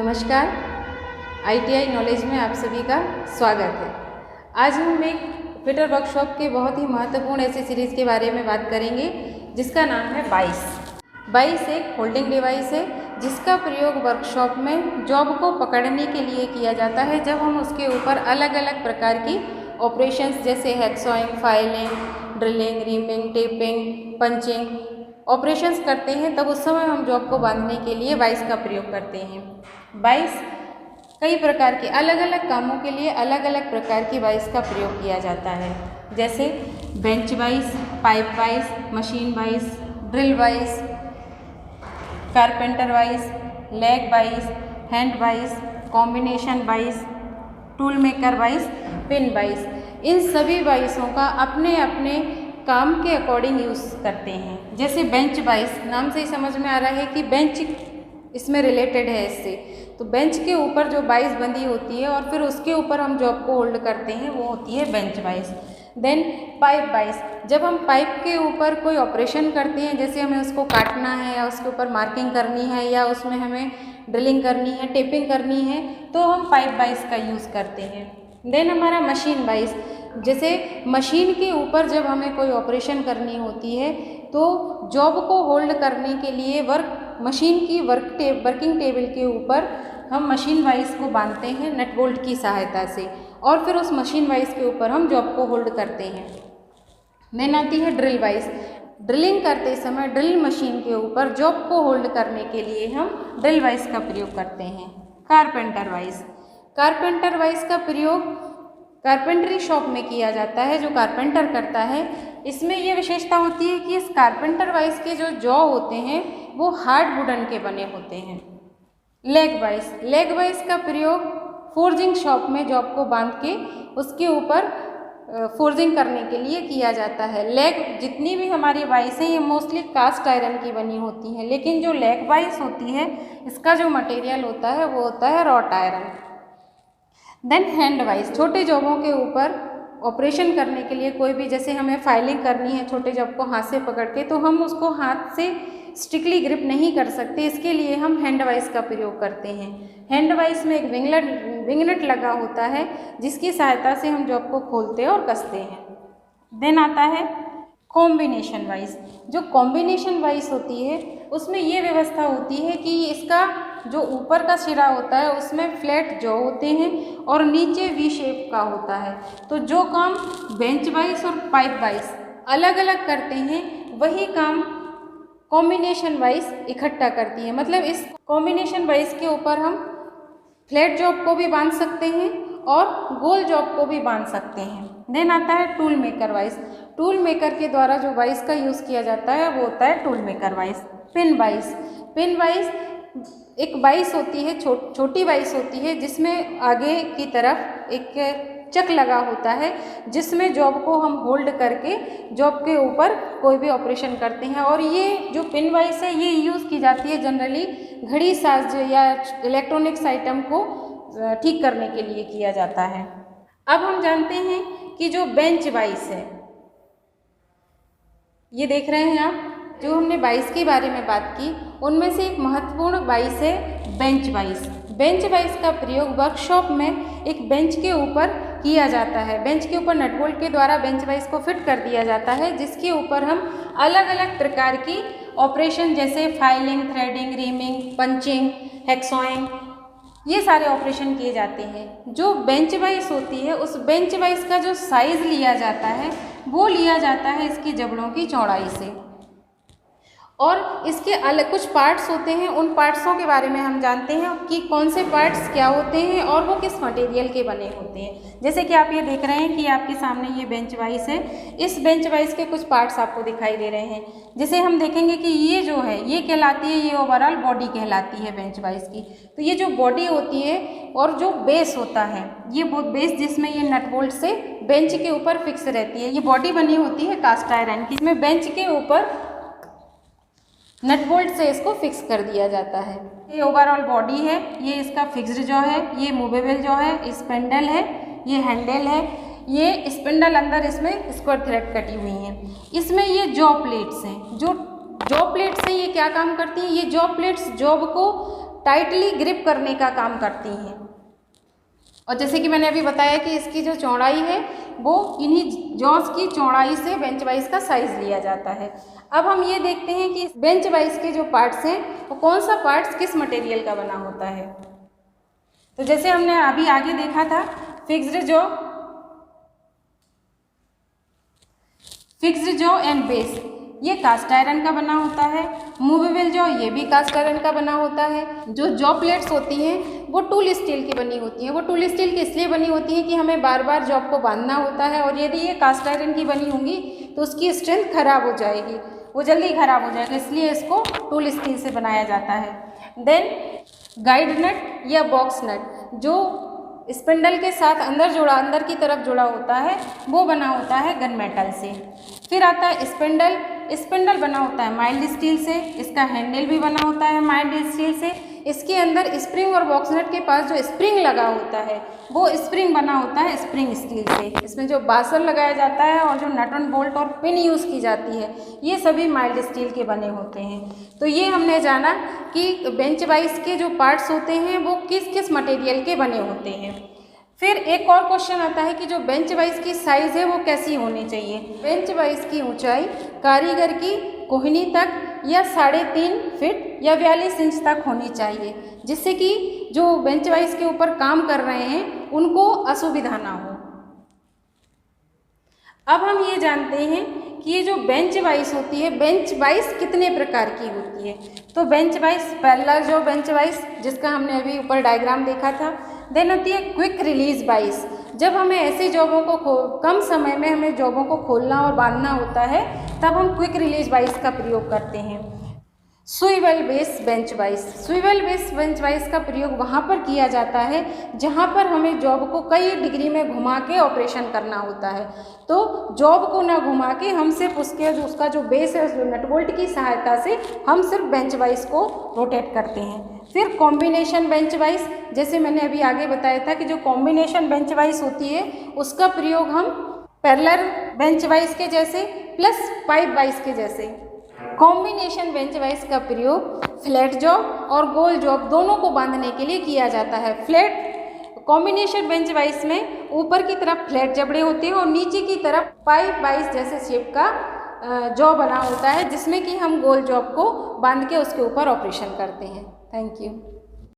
नमस्कार, ITI knowledge में आप सभी का स्वागत है। आज हम एक फिटर वर्कशॉप के बहुत ही महत्वपूर्ण ऐसी सीरीज़ के बारे में बात करेंगे जिसका नाम है बाइस। बाइस एक होल्डिंग डिवाइस है जिसका प्रयोग वर्कशॉप में जॉब को पकड़ने के लिए किया जाता है जब हम उसके ऊपर अलग अलग प्रकार की ऑपरेशंस जैसे hacksawing, filing, drilling, reaming, tapping, punching operations करते हैं, तब उस समय हम जॉब को बांधने के लिए बाइस का प्रयोग करते हैं। बाइस कई प्रकार के अलग अलग कामों के लिए अलग अलग प्रकार की बाइस का प्रयोग किया जाता है, जैसे बेंच बाइस, पाइप बाइस, मशीन बाइस, ड्रिल बाइस, कारपेंटर बाइस, लेग बाइस, हैंड बाइस, कॉम्बिनेशन बाइस, टूल मेकर बाइस, पिन बाइस। इन सभी बाइसों का अपने अपने काम के अकॉर्डिंग यूज़ करते हैं। जैसे बेंच बाइस, नाम से ही समझ में आ रहा है कि बेंच इसमें रिलेटेड है इससे, तो बेंच के ऊपर जो बाइस बंधी होती है और फिर उसके ऊपर हम जॉब को होल्ड करते हैं वो होती है बेंच बाइस। देन पाइप बाइस, जब हम पाइप के ऊपर कोई ऑपरेशन करते हैं, जैसे हमें उसको काटना है या उसके ऊपर मार्किंग करनी है या उसमें हमें ड्रिलिंग करनी है, टेपिंग करनी है, तो हम पाइप बाइस का यूज़ करते हैं। देन हमारा मशीन बाइस, जैसे मशीन के ऊपर जब हमें कोई ऑपरेशन करनी होती है तो जॉब को होल्ड करने के लिए मशीन की वर्किंग टेबल के ऊपर हम मशीन वाइस को बांधते हैं नट बोल्ट की सहायता से और फिर उस मशीन वाइस के ऊपर हम जॉब को होल्ड करते हैं। देन आती है ड्रिल वाइस। ड्रिलिंग करते समय ड्रिल मशीन के ऊपर जॉब को होल्ड करने के लिए हम ड्रिल वाइस का प्रयोग करते हैं। कारपेंटर वाइस, कारपेंटर वाइस का प्रयोग कारपेंटरी शॉप में किया जाता है, जो कारपेंटर करता है। इसमें यह विशेषता होती है कि इस कारपेंटर वाइस के जो जॉ होते हैं वो हार्ड वुडन के बने होते हैं। लेग वाइस, लेग वाइस का प्रयोग फोर्जिंग शॉप में जॉब को बांध के उसके ऊपर फोर्जिंग करने के लिए किया जाता है। लेग जितनी भी हमारी वाइस है ये मोस्टली कास्ट आयरन की बनी होती हैं, लेकिन जो लेग वाइस होती है इसका जो मटेरियल होता है वो होता है wrought iron. Then hand vice, छोटे जॉबों के ऊपर ऑपरेशन करने के लिए कोई भी, जैसे हमें फाइलिंग करनी है छोटे जॉब को हाथ से पकड़ के, तो हम उसको हाथ से स्ट्रिक्टली ग्रिप नहीं कर सकते, इसके लिए हम हैंड वाइस का प्रयोग करते हैं। हैंड वाइस में एक विंगनट लगा होता है जिसकी सहायता से हम जॉब को खोलते और कसते हैं। देन आता है कॉम्बिनेशन वाइस। जो कॉम्बिनेशन वाइस होती है उसमें ये व्यवस्था होती है कि इसका जो ऊपर का सिरा होता है उसमें फ्लैट जॉ होते हैं और नीचे वी शेप का होता है। तो जो काम बेंच वाइस और पाइप वाइस अलग अलग करते हैं वही काम कॉम्बिनेशन वाइस इकट्ठा करती है। मतलब इस कॉम्बिनेशन वाइस के ऊपर हम फ्लैट जॉब को भी बांध सकते हैं और गोल जॉब को भी बांध सकते हैं। देन आता है tool maker vice. Tool maker के द्वारा जो वाइस का यूज़ किया जाता है वो होता है tool maker vice. Pin vice, pin vice एक वाइस होती है, छोटी वाइस होती है जिसमें आगे की तरफ एक चक लगा होता है जिसमें जॉब को हम होल्ड करके जॉब के ऊपर कोई भी ऑपरेशन करते हैं। और ये जो पिन वाइस है ये यूज़ की जाती है जनरली घड़ी साज या इलेक्ट्रॉनिक्स आइटम को ठीक करने के लिए किया जाता है। अब हम जानते हैं कि जो बेंच वाइस है, ये देख रहे हैं आप, जो हमने बाइस के बारे में बात की उनमें से एक महत्वपूर्ण बाइस है बेंच वाइस। बेंच वाइस का प्रयोग वर्कशॉप में एक बेंच के ऊपर किया जाता है। बेंच के ऊपर नट बोल्ट के द्वारा बेंच वाइस को फिट कर दिया जाता है जिसके ऊपर हम अलग अलग प्रकार की ऑपरेशन जैसे फाइलिंग, थ्रेडिंग, रीमिंग, पंचिंग, हैक्सॉइंग, ये सारे ऑपरेशन किए जाते हैं। जो बेंच वाइस होती है उस बेंच वाइस का जो साइज़ लिया जाता है वो लिया जाता है इसकी जबड़ों की चौड़ाई से, और इसके अलग कुछ पार्ट्स होते हैं। उन पार्ट्सों के बारे में हम जानते हैं कि कौन से पार्ट्स क्या होते हैं और वो किस मटेरियल के बने होते हैं। जैसे कि आप ये देख रहे हैं कि आपके सामने ये बेंच वाइस है। इस बेंच वाइस के कुछ पार्ट्स आपको दिखाई दे रहे हैं। जैसे हम देखेंगे कि ये जो है ये कहलाती है, ये ओवरऑल बॉडी कहलाती है बेंच वाइस की। तो ये जो बॉडी होती है और जो बेस होता है, ये बेस जिसमें ये नट बोल्ट से बेंच के ऊपर फिक्स रहती है, ये बॉडी बनी होती है कास्ट आयरन की, इसमें बेंच के ऊपर नट बोल्ट से इसको फिक्स कर दिया जाता है। ये ओवरऑल बॉडी है, ये इसका फिक्स्ड जॉ है, ये मूवेबल जॉ है, स्पेंडल है, ये हैंडल है, ये स्पिंडल अंदर इसमें स्क्वायर थ्रेड कटी हुई हैं। इसमें ये जॉ प्लेट्स हैं। जो जॉ प्लेट्स हैं ये क्या काम करती हैं? ये जॉ प्लेट्स जॉब को टाइटली ग्रिप करने का काम करती हैं। और जैसे कि मैंने अभी बताया कि इसकी जो चौड़ाई है वो इन्हीं जॉस की चौड़ाई से बेंच वाइज का साइज लिया जाता है। अब हम ये देखते हैं कि बेंच वाइज के जो पार्ट्स हैं वो कौन सा पार्ट्स किस मटेरियल का बना होता है। तो जैसे हमने अभी आगे देखा था फिक्स्ड जॉ एंड बेस, ये कास्ट आयरन का बना होता है। मूवेबल जॉ, ये भी कास्ट आयरन का बना होता है। जो जॉ प्लेट्स होती हैं वो टूल स्टील की बनी होती हैं। वो टूल स्टील की इसलिए बनी होती हैं कि हमें बार बार जॉब को बांधना होता है, और यदि ये कास्ट आयरन की बनी होंगी तो उसकी स्ट्रेंथ खराब हो जाएगी, वो जल्दी खराब हो जाएगा, इसलिए इसको टूल स्टील से बनाया जाता है। देन गाइड नट या बॉक्स नट, जो स्पिंडल के साथ अंदर की तरफ जुड़ा होता है, वो बना होता है गन मेटल से। फिर आता है स्पिंडल बना होता है माइल्ड स्टील से। इसका हैंडल भी बना होता है माइल्ड स्टील से। इसके अंदर स्प्रिंग और बॉक्स नट के पास जो स्प्रिंग लगा होता है वो स्प्रिंग बना होता है स्प्रिंग स्टील से। इसमें जो बासर लगाया जाता है और जो नट एंड बोल्ट और पिन यूज़ की जाती है ये सभी माइल्ड स्टील के बने होते हैं। तो ये हमने जाना कि बेंच वाइज के जो पार्ट्स होते हैं वो किस किस मटेरियल के बने होते हैं। फिर एक और क्वेश्चन आता है कि जो बेंच वाइज की साइज़ है वो कैसी होनी चाहिए। बेंच वाइज की ऊंचाई कारीगर की कोहनी तक या 3.5 फीट या 42 इंच तक होनी चाहिए, जिससे कि जो बेंच वाइज के ऊपर काम कर रहे हैं उनको असुविधा ना हो। अब हम ये जानते हैं कि ये जो बेंच वाइज होती है, बेंच वाइज कितने प्रकार की होती है। तो बेंच वाइज पैरेलल जो बेंच वाइज जिसका हमने अभी ऊपर डायग्राम देखा था। देन होती है क्विक रिलीज वाइज, जब हमें ऐसी जॉबों को कम समय में हमें जॉबों को खोलना और बांधना होता है तब हम क्विक रिलीज वाइज का प्रयोग करते हैं। Swivel base bench wise, swivel base bench wise का प्रयोग वहाँ पर किया जाता है जहाँ पर हमें जॉब को कई डिग्री में घुमा के ऑपरेशन करना होता है। तो जॉब को ना घुमा के हम सिर्फ उसका जो बेस है जो नट बोल्ट की सहायता से हम सिर्फ बेंच वाइज को रोटेट करते हैं। फिर कॉम्बिनेशन बेंच वाइज, जैसे मैंने अभी आगे बताया था कि जो कॉम्बिनेशन बेंच वाइज होती है उसका प्रयोग हम पैरेलल बेंच वाइज के जैसे प्लस पाइप वाइज के जैसे। कॉम्बिनेशन बेंच वाइज का प्रयोग फ्लैट जॉब और गोल जॉब दोनों को बांधने के लिए किया जाता है। फ्लैट कॉम्बिनेशन बेंच वाइज में ऊपर की तरफ फ्लैट जबड़े होते हैं और नीचे की तरफ पाइप वाइज जैसे शेप का जॉब बना होता है, जिसमें कि हम गोल जॉब को बांध के उसके ऊपर ऑपरेशन करते हैं। Thank you.